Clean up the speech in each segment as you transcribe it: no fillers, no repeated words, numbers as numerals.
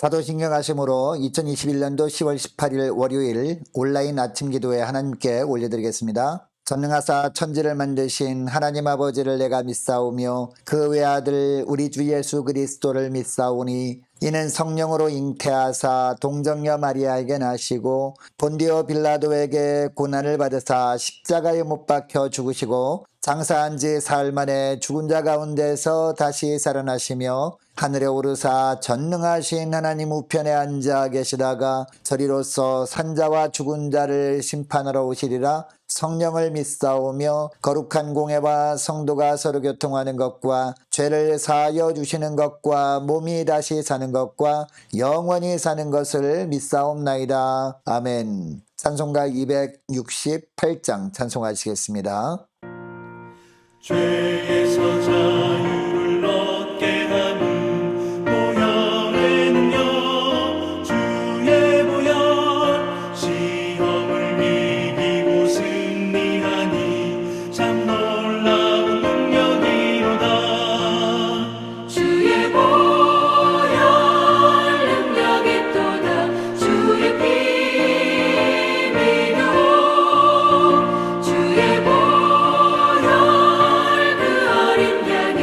사도신경하심으로 2021년도 10월 18일 월요일 온라인 아침 기도에 하나님께 올려드리겠습니다. 전능하사 천지를 만드신 하나님 아버지를 내가 믿사오며 그 외아들 우리 주 예수 그리스도를 믿사오니 이는 성령으로 잉태하사 동정녀 마리아에게 나시고 본디오 빌라도에게 고난을 받으사 십자가에 못 박혀 죽으시고 장사한 지 사흘 만에 죽은 자 가운데서 다시 살아나시며 하늘에 오르사 전능하신 하나님 우편에 앉아 계시다가 저리로서 산자와 죽은 자를 심판하러 오시리라. 성령을 믿사오며 거룩한 공회와 성도가 서로 교통하는 것과 죄를 사하여 주시는 것과 몸이 다시 사는 것과 영원히 사는 것을 믿사옵나이다. 아멘. 찬송가 268장 찬송하시겠습니다. 죄에서 자유를 얻게 하는 보혈의 능력, 주의 보혈, 시험을 이기고 승리하니 참 놀라운 능력이로다. 주의 보혈 능력이 또다. 주의 피 믿어 주의 보혈 그 어린 양의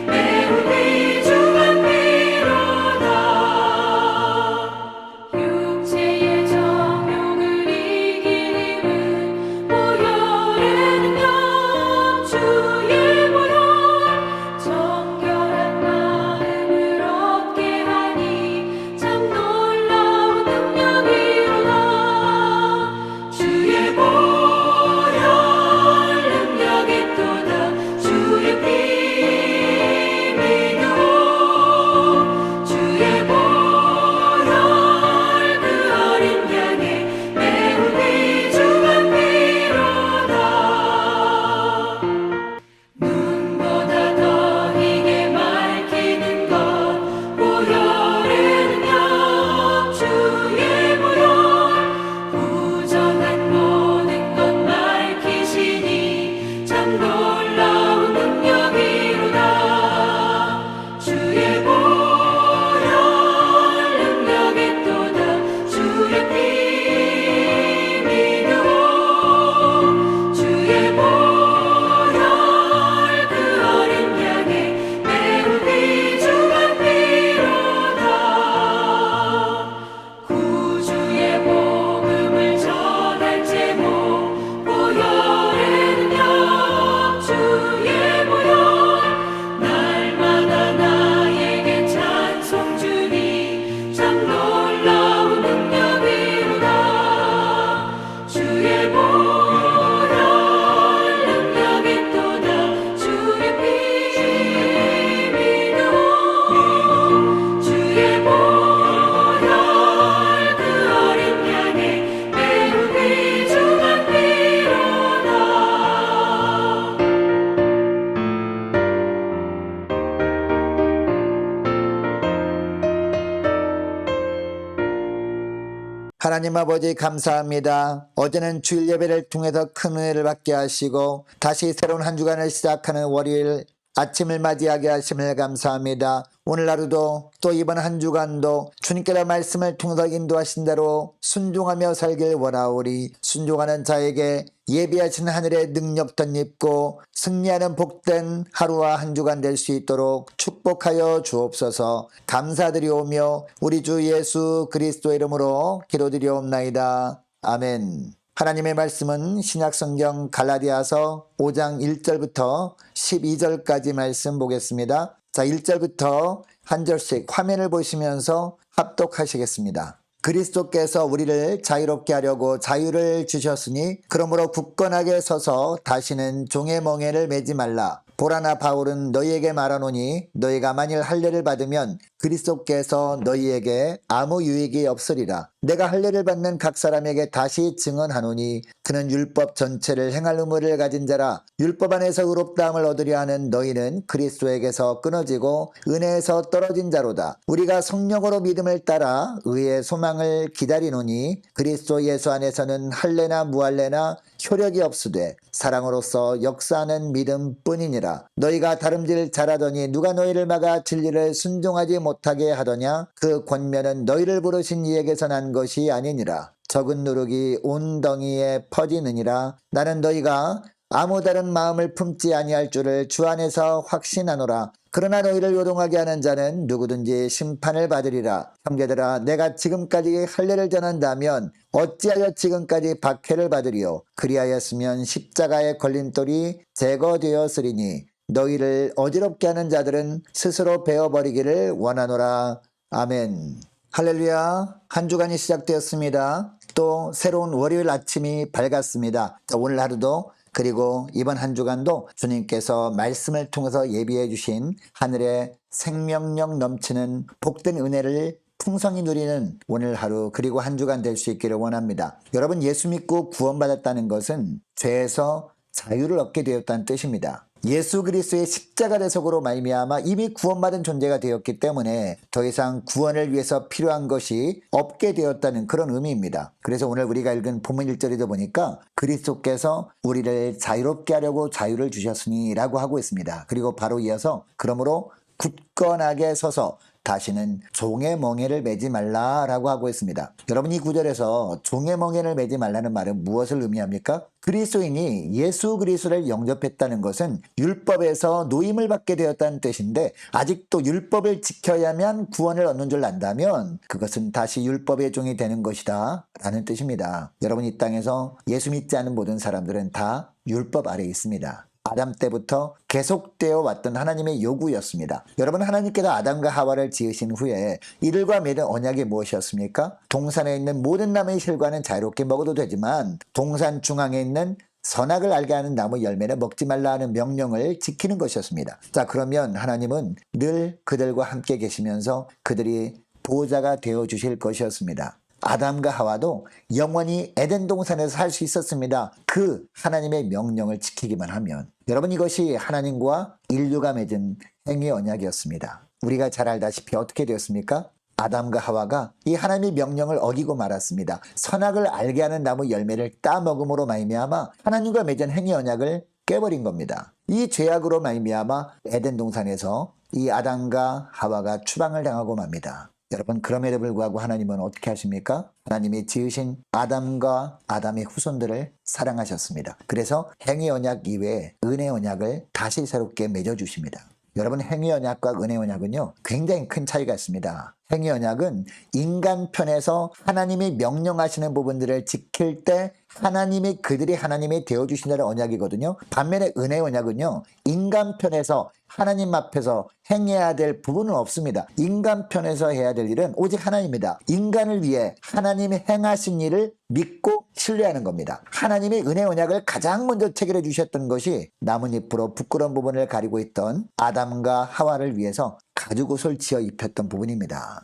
매우 귀중한 피로다. 육체의 정욕을 이긴 힘은 보혈의 능력. 주의 보혈 정결한 마음을 얻게 하니 참 놀라운 능력이로다. 주의 보혈 능력이 또다. 주의 피 믿어 주의 보혈 그 어린 양의 매우 귀중한 피로다. 눈보다 더 희게 밝히는 것 보혈의 능력. 주의 보혈 부정한 모든 것 밝히시니 참 놀라운 능력이로다. 주의 보혈 능력이 또다. 주의 피 믿어 주의 보혈 그 어린 양의 매우 귀중한 피로다. 구주의 복음을 전할 제목 보혈의 능력. 주의 보혈 날마다 나에게 찬송 주니 참 놀라운 능력이로다. 주의 보혈 능력이 또다. 주의 피 믿어 주의 보혈 그 어린 양의 매우 귀중한 피로다. 하나님 아버지 감사합니다. 어제는 주일 예배를 통해서 큰 은혜를 받게 하시고 다시 새로운 한 주간을 시작하는 월요일 아침을 맞이하게 하심을 감사합니다. 오늘 하루도 또 이번 한 주간도 주님께서 말씀을 통해서 인도하신 대로 순종하며 살길 원하오리. 순종하는 자에게 예비하신 하늘의 능력 덧입고 승리하는 복된 하루와 한 주간 될 수 있도록 축복하여 주옵소서. 감사드리오며 우리 주 예수 그리스도 이름으로 기도드리옵나이다. 아멘. 하나님의 말씀은 신약성경 갈라디아서 5장 1절부터 12절까지 말씀 보겠습니다. 자, 1절부터 한 절씩 화면을 보시면서 합독하시겠습니다. 그리스도께서 우리를 자유롭게 하려고 자유를 주셨으니 그러므로 굳건하게 서서 다시는 종의 멍에를 매지 말라. 보라나 바울은 너희에게 말하노니 너희가 만일 할례를 받으면 그리스도께서 너희에게 아무 유익이 없으리라. 내가 할례를 받는 각 사람에게 다시 증언하노니 그는 율법 전체를 행할 의무를 가진 자라. 율법 안에서 의롭다함을 얻으려 하는 너희는 그리스도에게서 끊어지고 은혜에서 떨어진 자로다. 우리가 성령으로 믿음을 따라 의의 소망을 기다리노니 그리스도 예수 안에서는 할례나 무할례나 효력이 없으되 사랑으로서 역사하는 믿음뿐이니라. 아니라 너희가 다름질 잘하더니 누가 너희를 막아 진리를 순종하지 못하게 하더냐? 그 권면은 너희를 부르신 이에게서 난 것이 아니니라. 적은 누룩이 온 덩이에 퍼지느니라. 나는 너희가 아무 다른 마음을 품지 아니할 줄을 주 안에서 확신하노라. 그러나 너희를 요동하게 하는 자는 누구든지 심판을 받으리라. 형제들아, 내가 지금까지 할례를 전한다면 어찌하여 지금까지 박해를 받으리요? 그리하였으면 십자가의 걸림돌이 제거되었으리니 너희를 어지럽게 하는 자들은 스스로 베어버리기를 원하노라. 아멘. 할렐루야. 한 주간이 시작되었습니다. 또 새로운 월요일 아침이 밝았습니다. 오늘 하루도 그리고 이번 한 주간도 주님께서 말씀을 통해서 예비해 주신 하늘의 생명력 넘치는 복된 은혜를 풍성히 누리는 오늘 하루 그리고 한 주간 될 수 있기를 원합니다. 여러분, 예수 믿고 구원받았다는 것은 죄에서 자유를 얻게 되었다는 뜻입니다. 예수 그리스도의 십자가 대속으로 말미암아 이미 구원받은 존재가 되었기 때문에 더 이상 구원을 위해서 필요한 것이 없게 되었다는 그런 의미입니다. 그래서 오늘 우리가 읽은 본문 1절에도 보니까 그리스도께서 우리를 자유롭게 하려고 자유를 주셨으니 라고 하고 있습니다. 그리고 바로 이어서 그러므로 굳건하게 서서 다시는 종의 멍에를 매지 말라라고 하고 있습니다. 여러분, 이 구절에서 종의 멍에를 매지 말라는 말은 무엇을 의미합니까? 그리스도인이 예수 그리스도를 영접했다는 것은 율법에서 노임을 받게 되었다는 뜻인데, 아직도 율법을 지켜야만 구원을 얻는 줄 안다면 그것은 다시 율법의 종이 되는 것이다 라는 뜻입니다. 여러분, 이 땅에서 예수 믿지 않은 모든 사람들은 다 율법 아래에 있습니다. 아담 때부터 계속되어 왔던 하나님의 요구였습니다. 여러분, 하나님께서 아담과 하와를 지으신 후에 이들과 맺은 언약이 무엇이었습니까? 동산에 있는 모든 나무의 실과는 자유롭게 먹어도 되지만 동산 중앙에 있는 선악을 알게 하는 나무 열매는 먹지 말라 하는 명령을 지키는 것이었습니다. 자, 그러면 하나님은 늘 그들과 함께 계시면서 그들이 보호자가 되어 주실 것이었습니다. 아담과 하와도 영원히 에덴 동산에서 살 수 있었습니다. 그 하나님의 명령을 지키기만 하면. 여러분, 이것이 하나님과 인류가 맺은 행위 언약이었습니다. 우리가 잘 알다시피 어떻게 되었습니까? 아담과 하와가 이 하나님의 명령을 어기고 말았습니다. 선악을 알게 하는 나무 열매를 따먹음으로 말미암아 하나님과 맺은 행위 언약을 깨버린 겁니다. 이 죄악으로 말미암아 에덴 동산에서 이 아담과 하와가 추방을 당하고 맙니다. 여러분, 그럼에도 불구하고 하나님은 어떻게 하십니까? 하나님이 지으신 아담과 아담의 후손들을 사랑하셨습니다. 그래서 행위 언약 이외에 은혜 언약을 다시 새롭게 맺어주십니다. 여러분, 행위 언약과 은혜 언약은요, 굉장히 큰 차이가 있습니다. 행위 언약은 인간 편에서 하나님이 명령하시는 부분들을 지킬 때 하나님이 그들이 하나님이 되어주신다는 언약이거든요. 반면에 은혜 언약은요, 인간 편에서 하나님 앞에서 행해야 될 부분은 없습니다. 인간 편에서 해야 될 일은 오직 하나님입니다. 인간을 위해 하나님이 행하신 일을 믿고 신뢰하는 겁니다. 하나님의 은혜 언약을 가장 먼저 체결해 주셨던 것이 나뭇잎으로 부끄러운 부분을 가리고 있던 아담과 하와를 위해서 가죽옷을 지어 입혔던 부분입니다.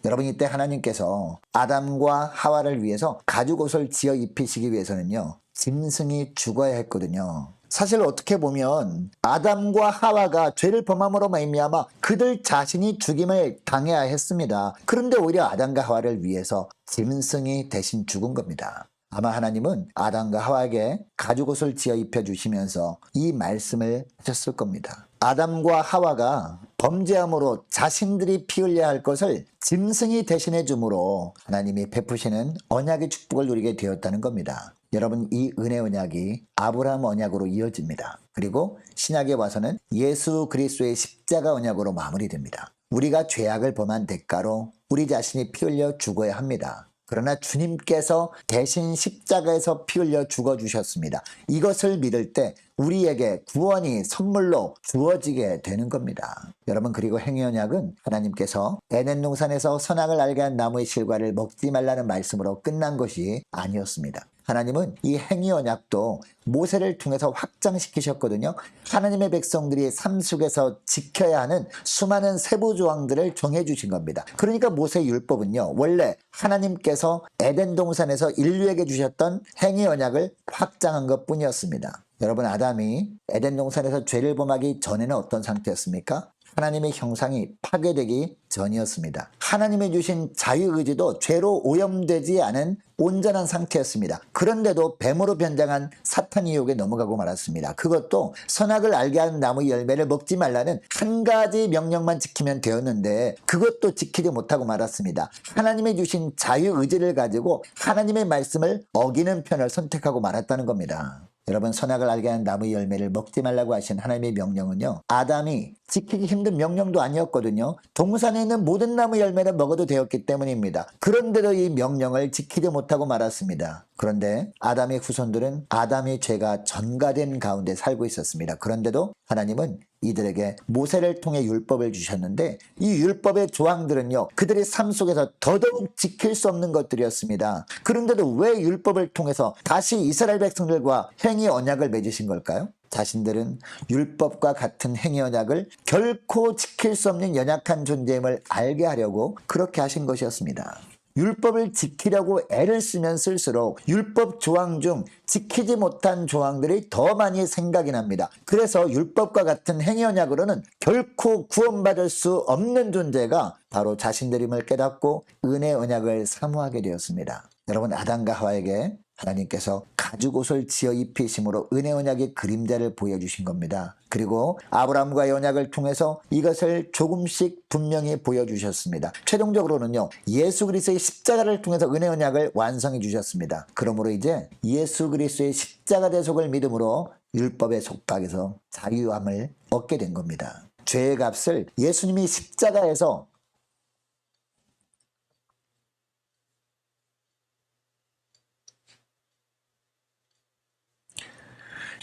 여러분, 이때 하나님께서 아담과 하와를 위해서 가죽옷을 지어 입히시기 위해서는요, 짐승이 죽어야 했거든요. 사실 어떻게 보면 아담과 하와가 죄를 범함으로 말미암아 그들 자신이 죽임을 당해야 했습니다. 그런데 오히려 아담과 하와를 위해서 짐승이 대신 죽은 겁니다. 아마 하나님은 아담과 하와에게 가죽옷을 지어 입혀주시면서 이 말씀을 하셨을 겁니다. 아담과 하와가 범죄함으로 자신들이 피 흘려야 할 것을 짐승이 대신해 주므로 하나님이 베푸시는 언약의 축복을 누리게 되었다는 겁니다. 여러분, 이 은혜 언약이 아브라함 언약으로 이어집니다. 그리고 신약에 와서는 예수 그리스도의 십자가 언약으로 마무리됩니다. 우리가 죄악을 범한 대가로 우리 자신이 피 흘려 죽어야 합니다. 그러나 주님께서 대신 십자가에서 피 흘려 죽어주셨습니다. 이것을 믿을 때 우리에게 구원이 선물로 주어지게 되는 겁니다. 여러분, 그리고 행위 언약은 하나님께서 에덴 동산에서 선악을 알게 한 나무의 실과를 먹지 말라는 말씀으로 끝난 것이 아니었습니다. 하나님은 이 행위 언약도 모세를 통해서 확장시키셨거든요. 하나님의 백성들이 삶 속에서 지켜야 하는 수많은 세부 조항들을 정해주신 겁니다. 그러니까 모세 율법은요, 원래 하나님께서 에덴 동산에서 인류에게 주셨던 행위 언약을 확장한 것뿐이었습니다. 여러분, 아담이 에덴 동산에서 죄를 범하기 전에는 어떤 상태였습니까? 하나님의 형상이 파괴되기 전이었습니다. 하나님이 주신 자유의지도 죄로 오염되지 않은 온전한 상태였습니다. 그런데도 뱀으로 변장한 사탄의 유혹에 넘어가고 말았습니다. 그것도 선악을 알게 하는 나무 열매를 먹지 말라는 한 가지 명령만 지키면 되었는데 그것도 지키지 못하고 말았습니다. 하나님이 주신 자유의지를 가지고 하나님의 말씀을 어기는 편을 선택하고 말았다는 겁니다. 여러분, 선악을 알게 하는 나무 열매를 먹지 말라고 하신 하나님의 명령은요, 아담이 지키기 힘든 명령도 아니었거든요. 동산에 있는 모든 나무 열매를 먹어도 되었기 때문입니다. 그런데도 이 명령을 지키지 못하고 말았습니다. 그런데 아담의 후손들은 아담의 죄가 전가된 가운데 살고 있었습니다. 그런데도 하나님은 이들에게 모세를 통해 율법을 주셨는데 이 율법의 조항들은요, 그들의 삶 속에서 더더욱 지킬 수 없는 것들이었습니다. 그런데도 왜 율법을 통해서 다시 이스라엘 백성들과 행위 언약을 맺으신 걸까요? 자신들은 율법과 같은 행위 언약을 결코 지킬 수 없는 연약한 존재임을 알게 하려고 그렇게 하신 것이었습니다. 율법을 지키려고 애를 쓰면 쓸수록 율법 조항 중 지키지 못한 조항들이 더 많이 생각이 납니다. 그래서 율법과 같은 행위 언약으로는 결코 구원받을 수 없는 존재가 바로 자신들임을 깨닫고 은혜 언약을 사모하게 되었습니다. 여러분, 아담과 하와에게 하나님께서 가죽옷을 지어 입히심으로 은혜 언약의 그림자를 보여주신 겁니다. 그리고 아브라함과의 언약을 통해서 이것을 조금씩 분명히 보여주셨습니다. 최종적으로는요, 예수 그리스도의 십자가를 통해서 은혜 언약을 완성해 주셨습니다. 그러므로 이제 예수 그리스도의 십자가 대속을 믿음으로 율법의 속박에서 자유함을 얻게 된 겁니다. 죄의 값을 예수님이 십자가에서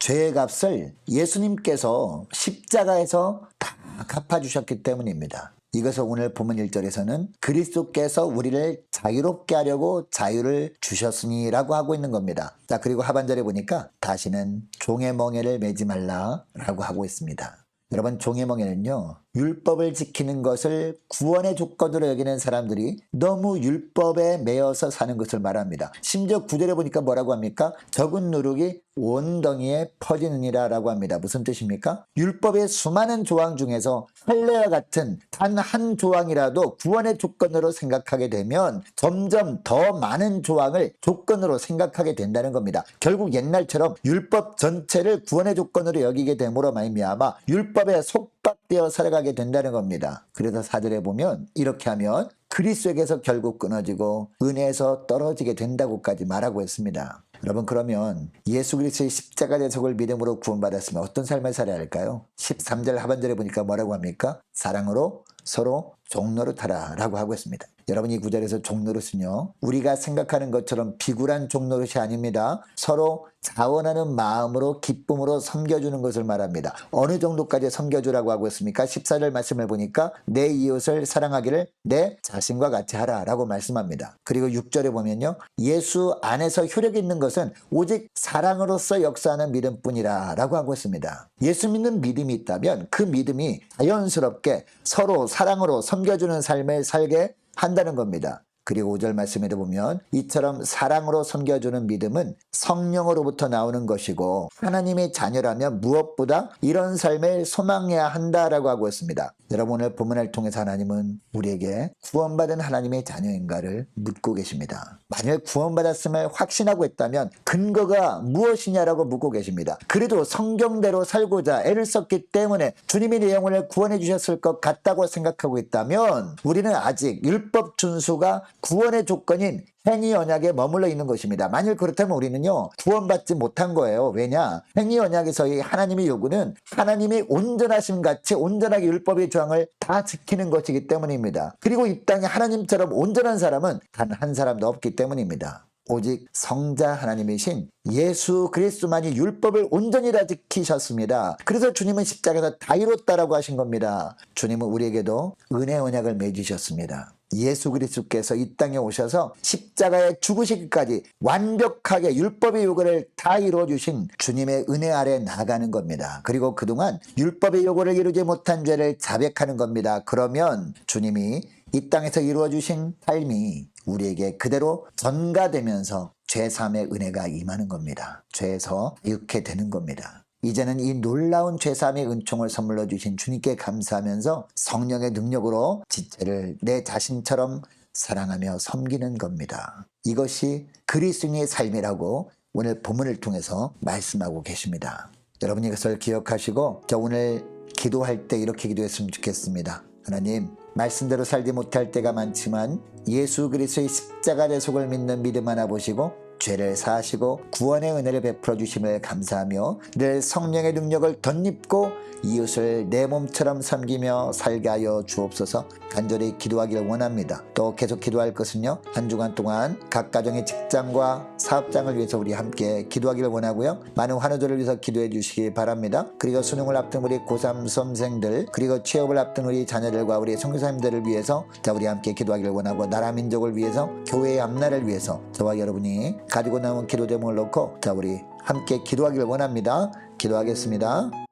죄의 값을 예수님께서 십자가에서 다 갚아주셨기 때문입니다. 이것을 오늘 본문 1절에서는 그리스도께서 우리를 자유롭게 하려고 자유를 주셨으니 라고 하고 있는 겁니다. 자, 그리고 하반절에 보니까 다시는 종의 멍에를 매지 말라 라고 하고 있습니다. 여러분, 종의 멍에는요, 율법을 지키는 것을 구원의 조건으로 여기는 사람들이 너무 율법에 매여서 사는 것을 말합니다. 심지어 9절에 보니까 뭐라고 합니까? 적은 누룩이 온덩이에 퍼지느니라 라고 합니다. 무슨 뜻입니까? 율법의 수많은 조항 중에서 할례와 같은 단 한 조항이라도 구원의 조건으로 생각하게 되면 점점 더 많은 조항을 조건으로 생각하게 된다는 겁니다. 결국 옛날처럼 율법 전체를 구원의 조건으로 여기게 됨으로 말미암아 율법에 속박되어 살아가게 된다는 겁니다. 그래서 4절에 보면 이렇게 하면 그리스도에게서 결국 끊어지고 은혜에서 떨어지게 된다고까지 말하고 있습니다. 여러분, 그러면 예수 그리스도의 십자가 대속을 믿음으로 구원받았으면 어떤 삶을 살아야 할까요? 13절 하반절에 보니까 뭐라고 합니까? 사랑으로 서로 종노릇하라 라고 하고 있습니다. 여러분, 이 구절에서 종노릇은요, 우리가 생각하는 것처럼 비굴한 종노릇이 아닙니다. 서로 자원하는 마음으로 기쁨으로 섬겨주는 것을 말합니다. 어느 정도까지 섬겨주라고 하고 있습니까? 14절 말씀을 보니까 내 이웃을 사랑하기를 내 자신과 같이 하라 라고 말씀합니다. 그리고 6절에 보면요, 예수 안에서 효력이 있는 것은 오직 사랑으로서 역사하는 믿음뿐이라 라고 하고 있습니다. 예수 믿는 믿음이 있다면 그 믿음이 자연스럽게 서로 사랑으로 섬겨주는 삶을 살게 한다는 겁니다. 그리고 5절 말씀에도 보면 이처럼 사랑으로 섬겨주는 믿음은 성령으로부터 나오는 것이고 하나님의 자녀라면 무엇보다 이런 삶을 소망해야 한다라고 하고 있습니다. 여러분, 오늘 본문을 통해서 하나님은 우리에게 구원받은 하나님의 자녀인가를 묻고 계십니다. 만일 구원받았음을 확신하고 있다면 근거가 무엇이냐라고 묻고 계십니다. 그래도 성경대로 살고자 애를 썼기 때문에 주님이 내 영혼을 구원해 주셨을 것 같다고 생각하고 있다면 우리는 아직 율법 준수가 구원의 조건인 행위 언약에 머물러 있는 것입니다. 만일 그렇다면 우리는요, 구원받지 못한 거예요. 왜냐? 행위 언약에서의 하나님의 요구는 하나님이 온전하심 같이 온전하게 율법의 조항을 다 지키는 것이기 때문입니다. 그리고 이 땅에 하나님처럼 온전한 사람은 단 한 사람도 없기 때문입니다. 오직 성자 하나님이신 예수 그리스도만이 율법을 온전히 다 지키셨습니다. 그래서 주님은 십자가에서 다 이뤘다라고 하신 겁니다. 주님은 우리에게도 은혜 언약을 맺으셨습니다. 예수 그리스도께서 이 땅에 오셔서 십자가에 죽으시기까지 완벽하게 율법의 요구를 다 이루어주신 주님의 은혜 아래 나가는 겁니다. 그리고 그동안 율법의 요구를 이루지 못한 죄를 자백하는 겁니다. 그러면 주님이 이 땅에서 이루어주신 삶이 우리에게 그대로 전가되면서 죄사함의 은혜가 임하는 겁니다. 죄에서 자유케 되는 겁니다. 이제는 이 놀라운 죄사함의 은총을 선물로 주신 주님께 감사하면서 성령의 능력으로 지체를 내 자신처럼 사랑하며 섬기는 겁니다. 이것이 그리스도인의 삶이라고 오늘 본문을 통해서 말씀하고 계십니다. 여러분 이것을 기억하시고 저 오늘 기도할 때 이렇게 기도했으면 좋겠습니다. 하나님, 말씀대로 살지 못할 때가 많지만 예수 그리스도의 십자가 대속을 믿는 믿음 하나 보시고 죄를 사하시고 구원의 은혜를 베풀어 주심을 감사하며 늘 성령의 능력을 덧입고 이웃을 내 몸처럼 섬기며 살게 하여 주옵소서. 간절히 기도하기를 원합니다. 또 계속 기도할 것은요, 한 주간 동안 각 가정의 직장과 사업장을 위해서 우리 함께 기도하기를 원하고요, 많은 환우들을 위해서 기도해 주시기 바랍니다. 그리고 수능을 앞둔 우리 고3 수험생들, 그리고 취업을 앞둔 우리 자녀들과 우리 선교사님들을 위해서 자 우리 함께 기도하기를 원하고, 나라 민족을 위해서, 교회의 앞날을 위해서 저와 여러분이 가지고 남은 기도 제목을 놓고 자 우리 함께 기도하기를 원합니다. 기도하겠습니다.